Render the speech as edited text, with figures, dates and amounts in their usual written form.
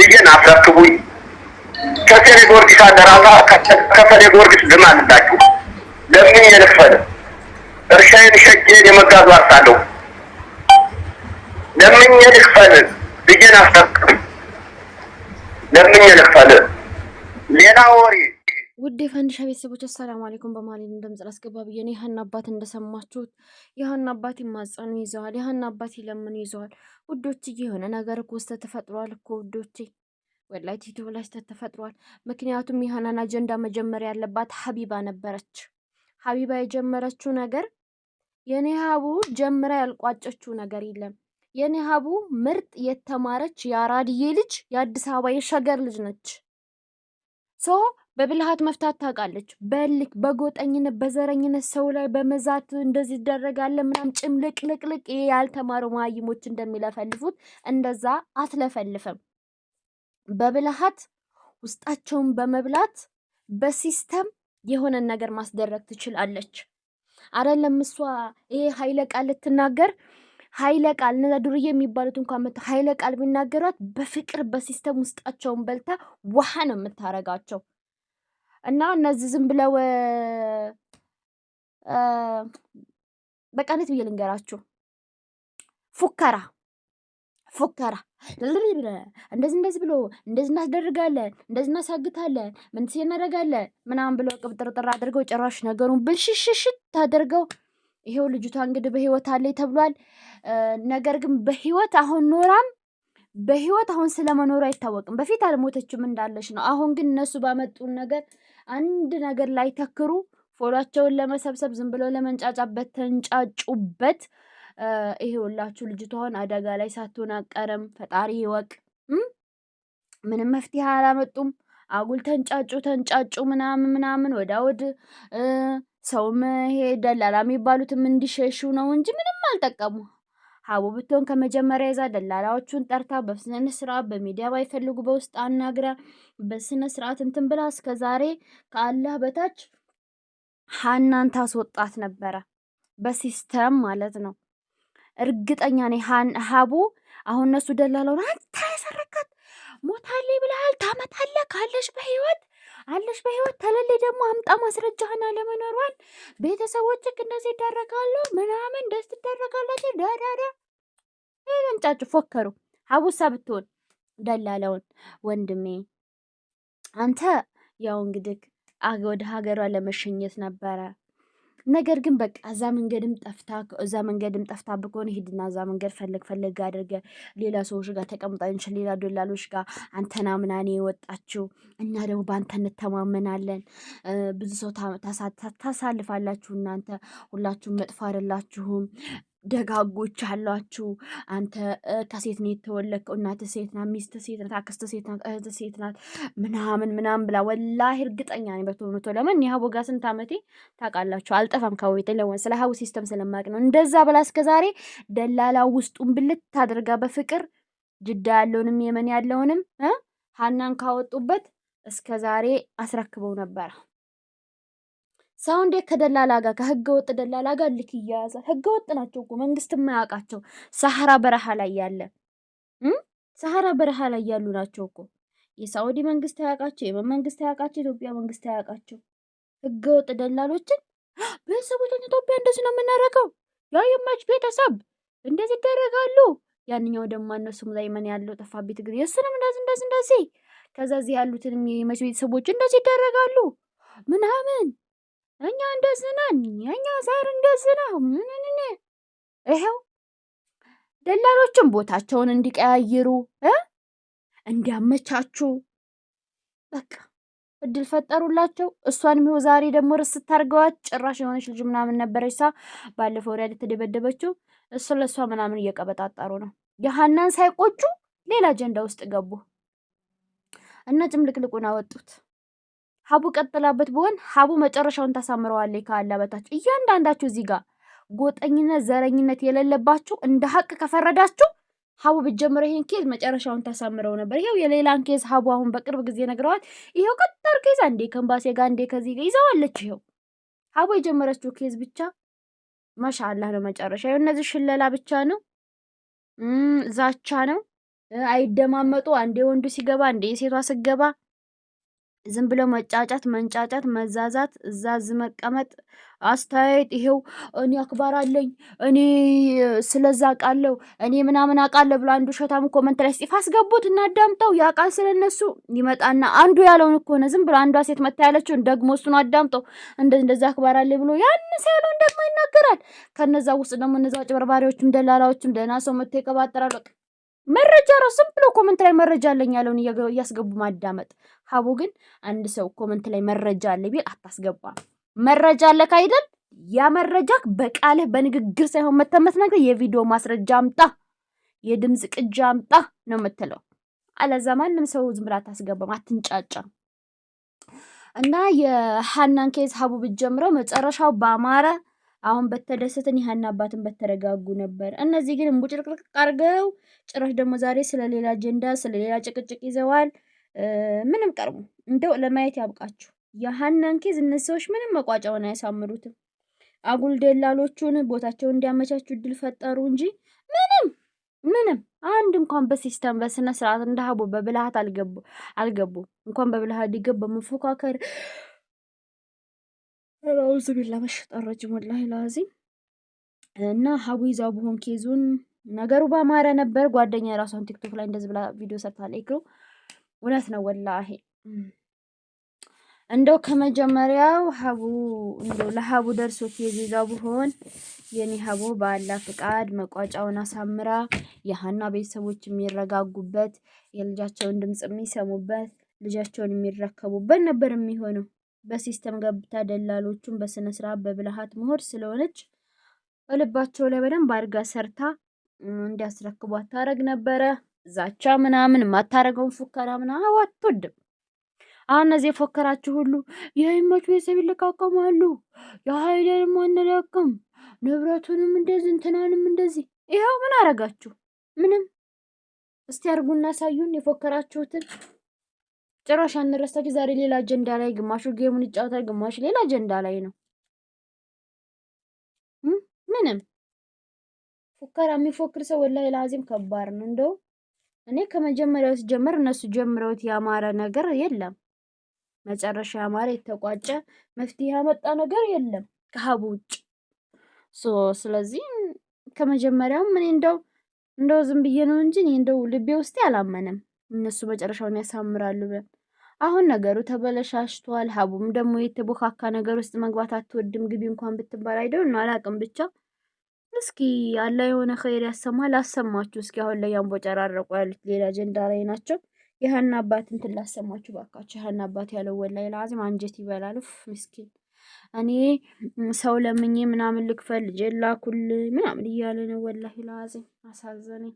ልጄን አስረክቡኝ። ከሰኔ ጊዮርጊስ አደራታ ከሰኔ ጊዮርጊስ ልማልላችሁ ለምን የልክፈል እርሻዬን ሸጬን የመጋዙ አርሳለሁ። ለምን የልክፈል ልጄን አስረክቡኝ። ለምን የልክፈል ሌላ ወሬ። ውድ የፈንድሻ ቤተሰቦች አሰላሙ አለይኩም። በማለት እንደምጽ አስገባ ብዬ ነው። የሀና አባት እንደሰማችሁት የሀና አባት ይማጸኑ ይዘዋል። የሀና አባት ይለምኑ ይዘዋል። ውዶችዬ የሆነ ነገር እኮ ተፈጥሯል እኮ ውዶቼ፣ ወላሂ ቲቶ ላይ ተፈጥሯል። ምክንያቱም የሀናን አጀንዳ መጀመሪያ ያለባት ሀቢባ ነበረች። ሀቢባ የጀመረችው ነገር የኔ ሀቡ ጀምራ ያልቋጨችው ነገር የለም። የኔ ሀቡ ምርጥ የተማረች የአራድዬ ልጅ የአዲስ አበባ የሸገር ልጅ ነች። ሶ በብልሃት መፍታት ታውቃለች። በልክ በጎጠኝነት በዘረኝነት ሰው ላይ በመዛት እንደዚህ ይደረጋል ምናምን ጭምልቅልቅልቅ ያልተማሩ ማይሞች እንደሚለፈልፉት እንደዛ አትለፈልፍም። በብልሃት ውስጣቸውን በመብላት በሲስተም የሆነን ነገር ማስደረግ ትችላለች። አይደለም እሷ ይሄ ኃይለ ቃል ልትናገር ኃይለ ቃል እነዛ ዱርዬ የሚባሉት እንኳን መጥተው ኃይለ ቃል ቢናገሯት በፍቅር በሲስተም ውስጣቸውን በልታ ውሃ ነው የምታረጋቸው። እና እነዚህ ዝም ብለው በቃነት ብዬ ልንገራችሁ፣ ፉከራ እንደዚህ ብሎ እንደዚህ እናስደርጋለን እንደዚህ እናሳግታለን ምን እናደርጋለን ምናምን ብሎ ቅብጥርጥር አድርገው ጭራሽ ነገሩን ብልሽሽሽት ታደርገው። ይሄው ልጅቷ እንግዲህ በህይወት አለ ተብሏል። ነገር ግን በህይወት አሁን ኖራም በህይወት አሁን ስለመኖሩ አይታወቅም። በፊት አልሞተችም እንዳለች ነው። አሁን ግን እነሱ ባመጡን ነገር አንድ ነገር ላይ ተክሩ ፎሎአቸውን ለመሰብሰብ ዝም ብለው ለመንጫጫበት ተንጫጩበት። ይሄውላችሁ ልጅቷን አደጋ ላይ ሳትሆን አቀረም። ፈጣሪ ይወቅ። ምንም መፍትሄ አላመጡም። አጉል ተንጫጩ ምናምን ወዳውድ ሰውም ይሄ ደላላ የሚባሉትም እንዲሸሹ ነው እንጂ ምንም አልጠቀሙ። ሀቡ ብትሆን ከመጀመሪያ ይዛ ደላላዎቹን ጠርታ በስነ ስርዓት በሚዲያ ባይፈልጉ በውስጥ አናግራ በስነ ስርዓት እንትን ብላ እስከዛሬ ከአላህ በታች ሀናን ታስወጣት ነበረ፣ በሲስተም ማለት ነው። እርግጠኛ ነኝ ሀቡ አሁን እነሱ ደላላውን አንተ የሰረካት ሞታለች ብለሃል ታመጣለህ ካለሽ በህይወት አለሽ በህይወት ተለለ ደግሞ አምጣ ማስረጃህን አለመኖሯን ቤተሰቦችህ እንደዚህ ይደረጋሉ ምናምን ደስ ትደረጋላችሁ ዳዳዳ እንጫጩ ፎከሩ። ሀቡሳ ብትሆን ደላላውን ወንድሜ አንተ ያው እንግዲህ ወደ ሀገሯ ለመሸኘት ነበረ። ነገር ግን በቃ እዛ መንገድም ጠፍታ ብኮን ሂድና እዛ መንገድ ፈልግ አድርገ ሌላ ሰዎች ጋር ተቀምጣ ሌላ ደላሎች ጋር አንተና ምናኔ የወጣችው እና ደግሞ በአንተ እንተማመናለን። ብዙ ሰው ታሳልፋላችሁ። እናንተ ሁላችሁም መጥፎ አይደላችሁም፣ ደጋጎች አሏችሁ። አንተ ከሴት ነው የተወለድከው፣ እናት ሴት ናት፣ ሚስት ሴት ናት፣ አክስት ሴት ናት፣ እህት ሴት ናት ምናምን ብላ ወላሂ እርግጠኛ ነኝ በቶመቶ። ለምን የሀቡ ጋር ስንት ዓመቴ ታውቃላችሁ? አልጠፋም ከቤት ለወን ስለ ሀቡ ሲስተም ስለማቅ ነው እንደዛ ብላ እስከዛሬ ደላላ ውስጡን ብልት ታደርጋ በፍቅር ጅዳ ያለውንም የመን ያለውንም ሀናን ካወጡበት እስከዛሬ አስረክበው ነበር። ሰው እንዴት ከደላላ ጋር ከህገ ወጥ ደላላ ጋር ልክ ይያያዛል? ህገ ወጥ ናቸው እኮ መንግስት የማያውቃቸው ሰሐራ በረሃ ላይ ያለ ሰሐራ በረሃ ላይ ያሉ ናቸው እኮ። የሳውዲ መንግስት ያውቃቸው፣ የመን መንግስት ያውቃቸው፣ ኢትዮጵያ መንግስት ያውቃቸው። ህገ ወጥ ደላሎችን ቤተሰቦችን ኢትዮጵያ እንደዚህ ነው የምናደርገው፣ ያ የማች ቤተሰብ እንደዚህ ይደረጋሉ። ያንኛው ደግሞ እነሱም ላይ የመን ያለው ጠፋብኝ ትግል የሱንም እንደዚህ ከዛ እዚህ ያሉትንም የመች ቤተሰቦች እንደዚህ ይደረጋሉ ምናምን እኛ እንደዚህ ነን፣ እኛ ዛሬ እንደዚህ ነው። ይሄው ደላሎችን ቦታቸውን እንዲቀያይሩ እንዲያመቻቹ በቃ እድል ፈጠሩላቸው። እሷንም ይኸው ዛሬ ደግሞ ርስት ታርገዋት። ጭራሽ የሆነች ልጅ ምናምን ነበረች ባለፈው ወዲያ የተደበደበችው እሱ ለሷ ምናምን እየቀበጣጣሩ ነው። የሀናን ሳይቆጩ ሌላ አጀንዳ ውስጥ ገቡ እና ጭምልቅልቁን አወጡት። ሀቡ ቀጥላበት ቢሆን ሀቡ መጨረሻውን ታሳምረዋለች ካላ በታች። እያንዳንዳችሁ እዚህ ጋር ጎጠኝነት ዘረኝነት የሌለባችሁ እንደ ሀቅ ከፈረዳችሁ ሀቡ ብትጀምረው ይሄን ኬዝ መጨረሻውን ታሳምረው ነበር። ይሄው የሌላን ኬዝ ሀቡ አሁን በቅርብ ጊዜ ነግረዋል። ይሄው ቀጣር ኬዝ አንዴ ከኤምባሲ ጋር አንዴ ከዚህ ጋር ይዘዋለች። ይሄው ሀቡ የጀመረችው ኬዝ ብቻ ማሻአላህ ነው መጨረሻ። ይሄው እነዚህ ሽለላ ብቻ ነው፣ ዛቻ ነው። አይደማመጡ። አንዴ ወንዱ ሲገባ አንዴ ሴቷ ስገባ ዝም ብሎ መጫጫት፣ መንጫጫት፣ መዛዛት፣ እዛዝ መቀመጥ፣ አስተያየት ይሄው እኔ አክባር አለኝ እኔ ስለዛ አውቃለሁ እኔ ምናምን አውቃለሁ ብሎ አንዱ ሸታም ኮመንት ላይ ጽፍ አስገቡት እና አዳምጠው ያውቃል ስለነሱ ይመጣና አንዱ ያለውን እኮ ነው ዝም ብሎ አንዷ ሴት መታ ያለችውን ደግሞ እሱን አዳምጠው እንደዛ አክባር አለኝ ብሎ ያንስ ያለውን ደግሞ ይናገራል። ከነዛ ውስጥ ደግሞ እነዛ ጭበርባሪዎችም ደላላዎችም ደህና ሰው መጥቶ ይቀባጠራል። በቃ መረጃ ራሱ ዝም ብሎ ኮመንት ላይ መረጃ አለኝ ያለውን እያስገቡ ማዳመጥ። ሀቡ ግን አንድ ሰው ኮመንት ላይ መረጃ አለ ቢል አታስገባ። መረጃ አለ ካይደል ያ መረጃ በቃልህ በንግግር ሳይሆን መተመት ነገር የቪዲዮ ማስረጃ አምጣ፣ የድምጽ ቅጂ አምጣ ነው የምትለው። አለዛ ማንም ሰው ዝም ብላ አታስገባም፣ አትንጫጫ። እና የሐናን ኬዝ ሀቡ ብትጀምረው መጨረሻው ባማረ አሁን በተደሰተን የሀና አባትን በተረጋጉ ነበር። እነዚህ ግን እንቡጭርቅርቅ አርገው ጭራሽ ደግሞ ዛሬ ስለሌላ አጀንዳ ስለሌላ ጭቅጭቅ ይዘዋል። ምንም ቀርቡ እንደው ለማየት ያብቃችሁ። የሀናን ኬዝ እነዚህ ሰዎች ምንም መቋጫውን አያሳምሩትም። አጉል ደላሎቹን ቦታቸውን እንዲያመቻቹ እድል ፈጠሩ እንጂ ምንም አንድ እንኳን በሲስተም በስነ ስርዓት እንደ ሀቡ በብልሃት አልገቡ። እንኳን በብልሃት ሊገቡ በመፎካከር አውዝ ቢላ መሽጠረጅ ወላሂ ላዚም። እና ሀቡ ይዛው በሆን ኬዙን ነገሩ ባማረ ነበር። ጓደኛ የራሷን ቲክቶክ ላይ እንደዚህ ብላ ቪዲዮ ሰርታለች። ይክሩ እውነት ነው ወላሂ። እንደው ከመጀመሪያው ሀቡ እንደው ለሀቡ ደርሶ ኬዙ ይዛው በሆን የኔ ሀቡ በአላህ ፍቃድ መቋጫውን አሳምራ የሀና ቤተሰቦች የሚረጋጉበት የልጃቸውን ድምጽ የሚሰሙበት ልጃቸውን የሚረከቡበት ነበር የሚሆነው። በሲስተም ገብታ ደላሎቹን በስነ ስርዓት በብልሃት መሆድ ስለሆነች ልባቸው ላይ በደንብ አድርጋ ሰርታ እንዲያስረክቧት ታረግ ነበረ። ዛቻ ምናምን ማታረገውን ፉከራ ምናምን አትወድም። አሁን እነዚህ የፎከራችሁ ሁሉ የህይመቱ ቤተሰብ ይለቃቀማሉ፣ የሀይልንም አንለቅም፣ ንብረቱንም እንደዚህ እንትናንም እንደዚህ። ይኸው ምን አረጋችሁ? ምንም። እስቲ አርጉና ሳዩን የፎከራችሁትን። ጭራሽ አንረሳች። ዛሬ ሌላ አጀንዳ ላይ ግማሹ ጌሙን ይጫወታል፣ ግማሹ ሌላ አጀንዳ ላይ ነው። ምንም ፉከራ የሚፎክር ሰው ወላሂ ላዚም ከባድ ነው። እንደው እኔ ከመጀመሪያው ሲጀምር እነሱ ጀምረውት ያማረ ነገር የለም፣ መጨረሻ ያማረ የተቋጨ መፍትሄ ያመጣ ነገር የለም ከሀቡ ውጭ። ስለዚህ ከመጀመሪያው ምን እንደው ዝም ብዬ ነው እንጂ እንደው ልቤ ውስጥ አላመነም እነሱ መጨረሻውን ያሳምራሉ ብለን። አሁን ነገሩ ተበለሻሽቷል። ሀቡም ደግሞ የተቦካካ ነገር ውስጥ መግባት አትወድም። ግቢ እንኳን ብትባል አይደው አላቅም። ብቻ እስኪ አላ የሆነ ኸይር ያሰማል። አሰማችሁ እስኪ አሁን ላይ ያንቦጨራረቁ ያሉት ሌላ አጀንዳ ላይ ናቸው። የሀና አባት እንትን ላሰማችሁ ባካችሁ። የሀና አባት ያለው ወላሂ ላዚም አንጀት ይበላል። ምስኪን እኔ ሰው ለምኜ ምናምን ልክፈል ልጄ ላኩል ምናምን እያለ ነው ወላሂ ላዚም አሳዘነኝ።